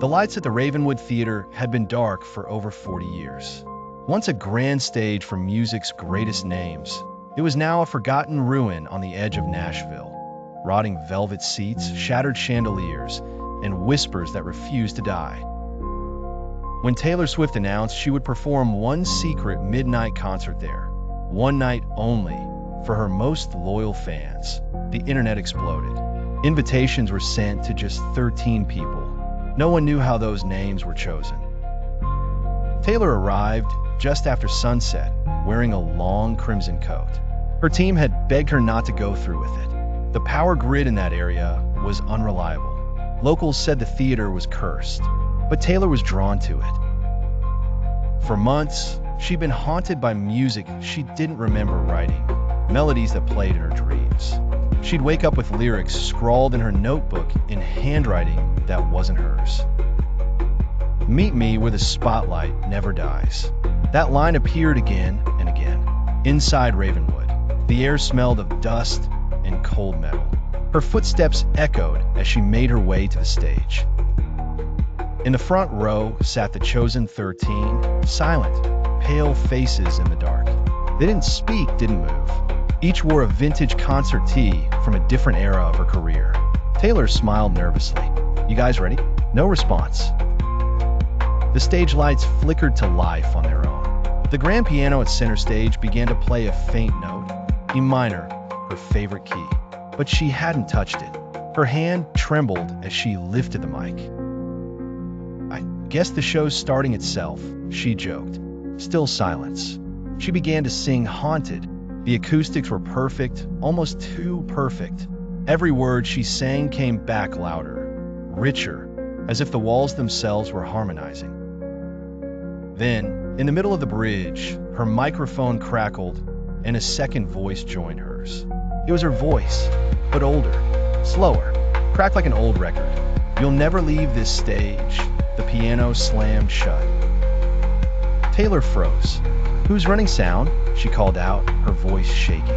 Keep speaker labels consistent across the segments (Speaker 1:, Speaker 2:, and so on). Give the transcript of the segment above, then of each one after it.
Speaker 1: The lights at the Ravenwood Theater had been dark for over 40 years. Once a grand stage for music's greatest names, it was now a forgotten ruin on the edge of Nashville. Rotting velvet seats, shattered chandeliers, and whispers that refused to die. When Taylor Swift announced she would perform one secret midnight concert there, one night only, for her most loyal fans, the internet exploded. Invitations were sent to just 13 people. No one knew how those names were chosen. Taylor arrived just after sunset, wearing a long crimson coat. Her team had begged her not to go through with it. The power grid in that area was unreliable. Locals said the theater was cursed, but Taylor was drawn to it. For months, she'd been haunted by music she didn't remember writing, melodies that played in her dreams. She'd wake up with lyrics scrawled in her notebook in handwriting that wasn't hers. Meet me where the spotlight never dies. That line appeared again and again. Inside Ravenwood, the air smelled of dust and cold metal. Her footsteps echoed as she made her way to the stage. In the front row sat the chosen 13, silent, pale faces in the dark. They didn't speak, didn't move. Each wore a vintage concert tee from a different era of her career. Taylor smiled nervously. "You guys ready?" No response. The stage lights flickered to life on their own. The grand piano at center stage began to play a faint note, E minor, her favorite key. But she hadn't touched it. Her hand trembled as she lifted the mic. "I guess the show's starting itself," she joked. Still silence. She began to sing Haunted. The acoustics were perfect, almost too perfect. Every word she sang came back louder, richer, as if the walls themselves were harmonizing. Then, in the middle of the bridge, her microphone crackled, and a second voice joined hers. It was her voice, but older, slower, cracked like an old record. "You'll never leave this stage." The piano slammed shut. Taylor froze. "Who's running sound?" she called out, her voice shaking.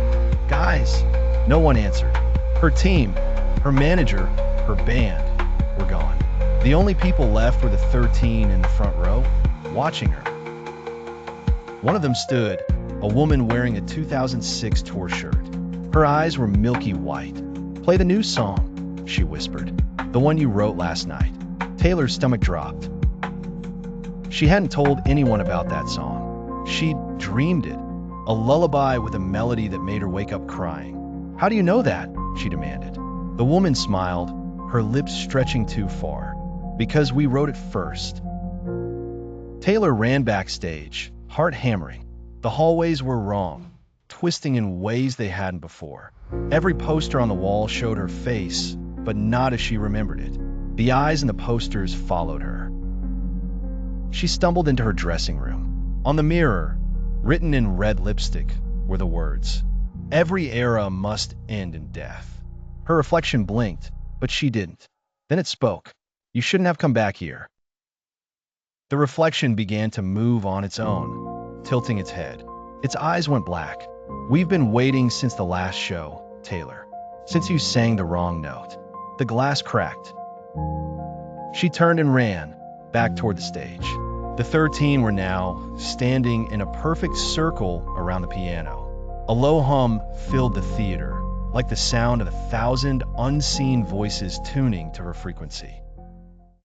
Speaker 1: "Guys!" No one answered. Her team, her manager, her band were gone. The only people left were the 13 in the front row, watching her. One of them stood, a woman wearing a 2006 tour shirt. Her eyes were milky white. "Play the new song," she whispered. "The one you wrote last night." Taylor's stomach dropped. She hadn't told anyone about that song. She'd dreamed it, a lullaby with a melody that made her wake up crying. "How do you know that?" she demanded. The woman smiled, her lips stretching too far. "Because we wrote it first." Taylor ran backstage, heart hammering. The hallways were wrong, twisting in ways they hadn't before. Every poster on the wall showed her face, but not as she remembered it. The eyes in the posters followed her. She stumbled into her dressing room. On the mirror, written in red lipstick, were the words, "Every era must end in death." Her reflection blinked, but she didn't. Then it spoke. "You shouldn't have come back here." The reflection began to move on its own, tilting its head. Its eyes went black. "We've been waiting since the last show, Taylor. Since you sang the wrong note." The glass cracked. She turned and ran, back toward the stage. The 13 were now standing in a perfect circle around the piano. A low hum filled the theater, like the sound of 1,000 unseen voices tuning to her frequency.